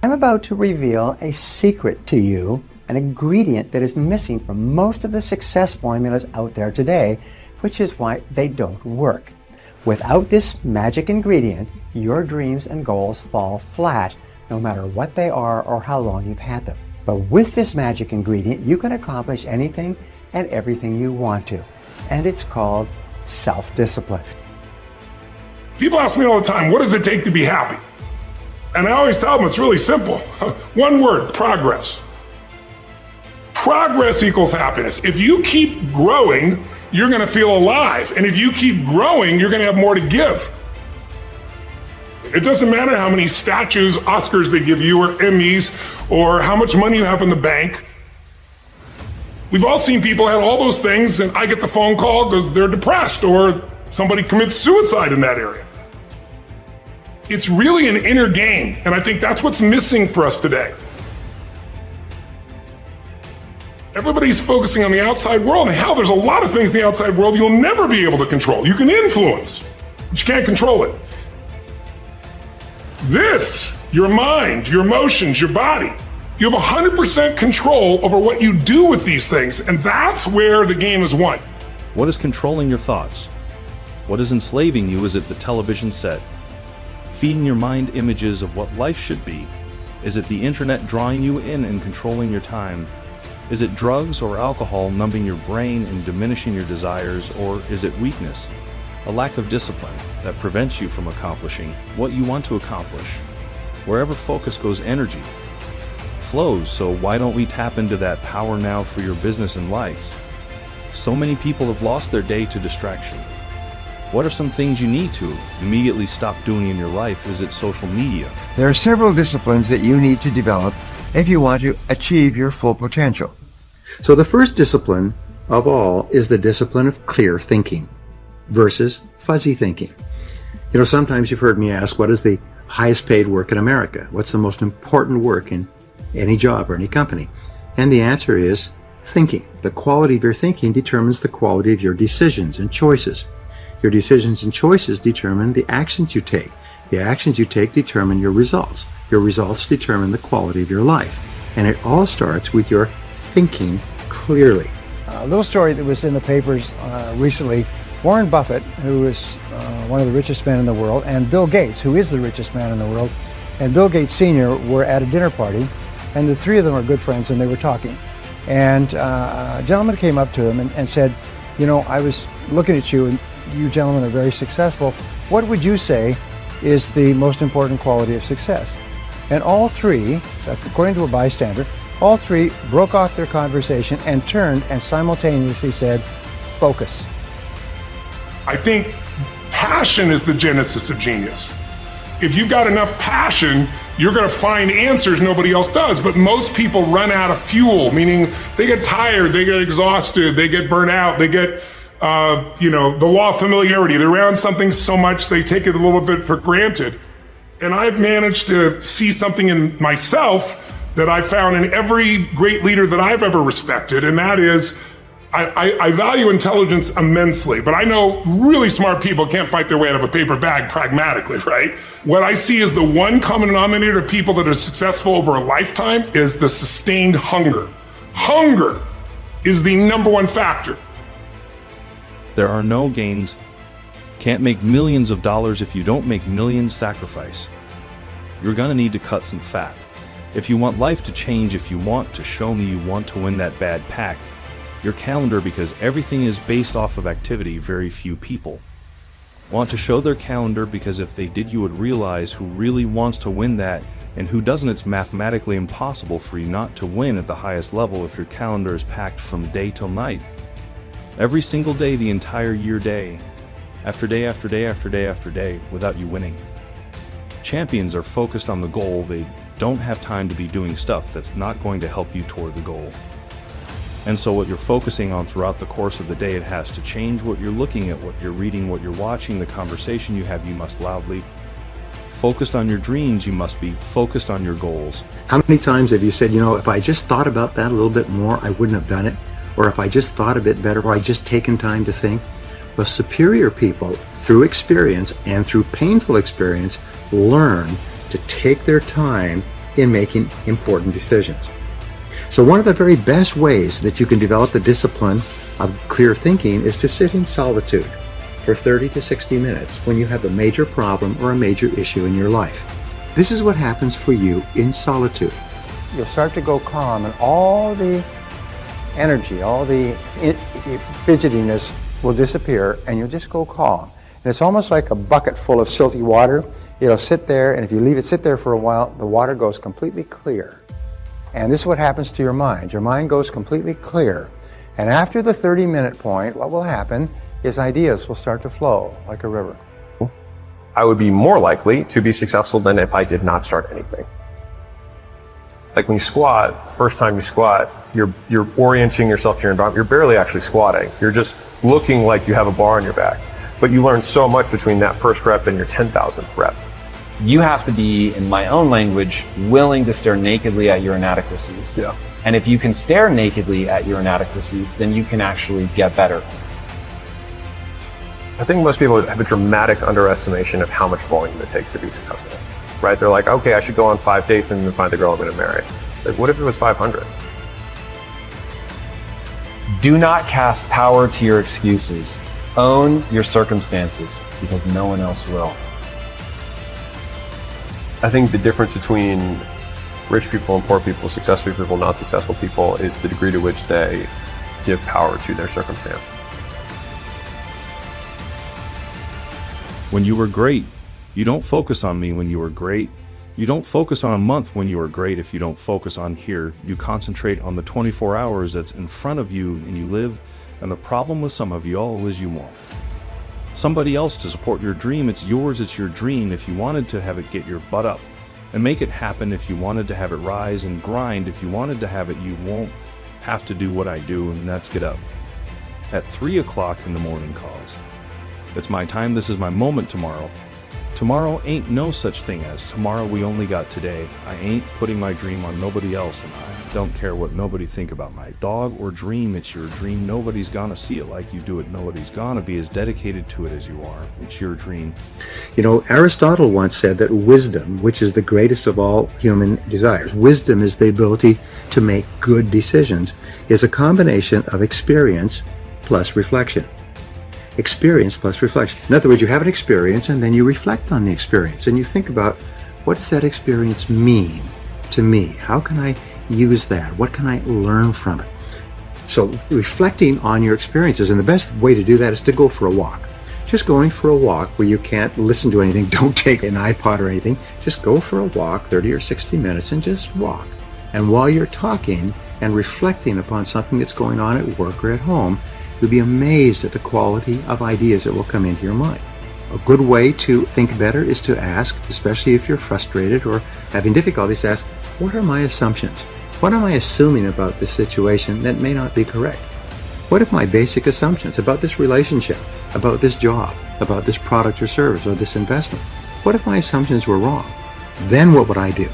I'm about to reveal a secret to you, an ingredient that is missing from most of the success formulas out there today, which is why they don't work. Without this magic ingredient, your dreams and goals fall flat, no matter what they are or how long you've had them. But with this magic ingredient, you can accomplish anything and everything you want to. And it's called self-discipline. People ask me all the time, what does it take to be happy? And I always tell them it's really simple. One word, progress. Progress equals happiness. If you keep growing, you're going to feel alive. And if you keep growing, you're going to have more to give. It doesn't matter how many statues, Oscars they give you, or Emmys, or how much money you have in the bank. We've all seen people have all those things, and I get the phone call because they're depressed, or somebody commits suicide in that area. It's really an inner game, and I think that's what's missing for us today. Everybody's focusing on the outside world, and hell, there's a lot of things in the outside world you'll never be able to control. You can influence, but you can't control it. This, your mind, your emotions, your body, you have 100% control over what you do with these things, and that's where the game is won. What is controlling your thoughts? What is enslaving you? Is it the television set? Feeding your mind images of what life should be? Is it the internet drawing you in and controlling your time? Is it drugs or alcohol numbing your brain and diminishing your desires? Or is it weakness, a lack of discipline that prevents you from accomplishing what you want to accomplish? Wherever focus goes, energy flows, so why don't we tap into that power now for your business and life? So many people have lost their day to distraction. What are some things you need to immediately stop doing in your life? Is it social media? There are several disciplines that you need to develop if you want to achieve your full potential. So the first discipline of all is the discipline of clear thinking versus fuzzy thinking. You know, sometimes you've heard me ask, what is the highest paid work in America? What's the most important work in any job or any company? And the answer is thinking. The quality of your thinking determines the quality of your decisions and choices. Your decisions and choices determine the actions you take. The actions you take determine your results. Your results determine the quality of your life. And it all starts with your thinking clearly. A little story that was in the papers recently. Warren Buffett, who is one of the richest men in the world, and Bill Gates, who is the richest man in the world, and Bill Gates Sr. were at a dinner party, and the three of them are good friends, and they were talking. And a gentleman came up to them and said, you know, I was looking at you, and you gentlemen are very successful. What would you say is the most important quality of success? And all three, according to a bystander, all three broke off their conversation and turned and simultaneously said, focus. I think passion is the genesis of genius. If you've got enough passion, you're going to find answers nobody else does. But most people run out of fuel, meaning they get tired, they get exhausted, they get burnt out, they get, the law of familiarity. They're around something so much they take it a little bit for granted. And I've managed to see something in myself that I found in every great leader that I've ever respected, and that is I value intelligence immensely, but I know really smart people can't fight their way out of a paper bag pragmatically, right? What I see as the one common denominator of people that are successful over a lifetime is the sustained hunger. Hunger is the number one factor. There are no gains. Can't make millions of dollars if you don't make millions sacrifice. You're gonna need to cut some fat. If you want life to change, if you want to show me you want to win that bad pack, your calendar, because everything is based off of activity, very few people want to show their calendar, because if they did, you would realize who really wants to win that and who doesn't. It's mathematically impossible for you not to win at the highest level if your calendar is packed from day till night. Every single day, the entire year, day after day after day after day after day, without you winning. Champions are focused on the goal. They don't have time to be doing stuff that's not going to help you toward the goal. And so what you're focusing on throughout the course of the day, it has to change. What you're looking at, what you're reading, what you're watching, the conversation you have. You must loudly focused on your dreams. You must be focused on your goals. How many times have you said, you know, if I just thought about that a little bit more, I wouldn't have done it? Or if I just thought a bit better, or I just taken time to think? Well, superior people, through experience and through painful experience, learn to take their time in making important decisions. So one of the very best ways that you can develop the discipline of clear thinking is to sit in solitude for 30 to 60 minutes when you have a major problem or a major issue in your life. This is what happens for you in solitude. You'll start to go calm, and all the energy, all the fidgetiness will disappear, and you'll just go calm. And it's almost like a bucket full of silty water. It'll sit there, and if you leave it sit there for a while, the water goes completely clear. And this is what happens to your mind. Your mind goes completely clear. And after the 30-minute point, what will happen is ideas will start to flow like a river. I would be more likely to be successful than if I did not start anything. Like when you squat, the first time you squat, you're orienting yourself to your environment. You're barely actually squatting. You're just looking like you have a bar on your back. But you learn so much between that first rep and your 10,000th rep. You have to be, in my own language, willing to stare nakedly at your inadequacies. Yeah. And if you can stare nakedly at your inadequacies, then you can actually get better. I think most people have a dramatic underestimation of how much volume it takes to be successful, right? They're like, okay, I should go on 5 dates and then find the girl I'm going to marry. Like, what if it was 500? Do not cast power to your excuses. Own your circumstances, because no one else will. I think the difference between rich people and poor people, successful people, not successful people, is the degree to which they give power to their circumstance. When you were great, you don't focus on me when you were great. You don't focus on a month when you were great. If you don't focus on here, you concentrate on the 24 hours that's in front of you and you live. And the problem with some of you all is you won't. Somebody else to support your dream. It's yours, it's your dream. If you wanted to have it, get your butt up and make it happen. If you wanted to have it, rise and grind. If you wanted to have it, you won't have to do what I do, and that's get up at 3 o'clock in the morning cause. It's my time. This is my moment tomorrow. Tomorrow ain't no such thing as tomorrow. We only got today. I ain't putting my dream on nobody else, and I don't care what nobody think about my dog or dream. It's your dream. Nobody's gonna see it like you do it. Nobody's gonna be as dedicated to it as you are. It's your dream. You know, Aristotle once said that wisdom, which is the greatest of all human desires, wisdom is the ability to make good decisions, is a combination of experience plus reflection. Experience plus reflection. In other words, you have an experience and then you reflect on the experience and you think about, what does that experience mean to me? How can I use that? What can I learn from it? So reflecting on your experiences, and the best way to do that is to go for a walk. Just going for a walk where you can't listen to anything, don't take an iPod or anything, just go for a walk, 30 or 60 minutes, and just walk. And while you're talking and reflecting upon something that's going on at work or at home, you'll be amazed at the quality of ideas that will come into your mind. A good way to think better is to ask, especially if you're frustrated or having difficulties, ask, what are my assumptions? What am I assuming about this situation that may not be correct? What are my basic assumptions about this relationship, about this job, about this product or service or this investment? What if my assumptions were wrong? Then what would I do?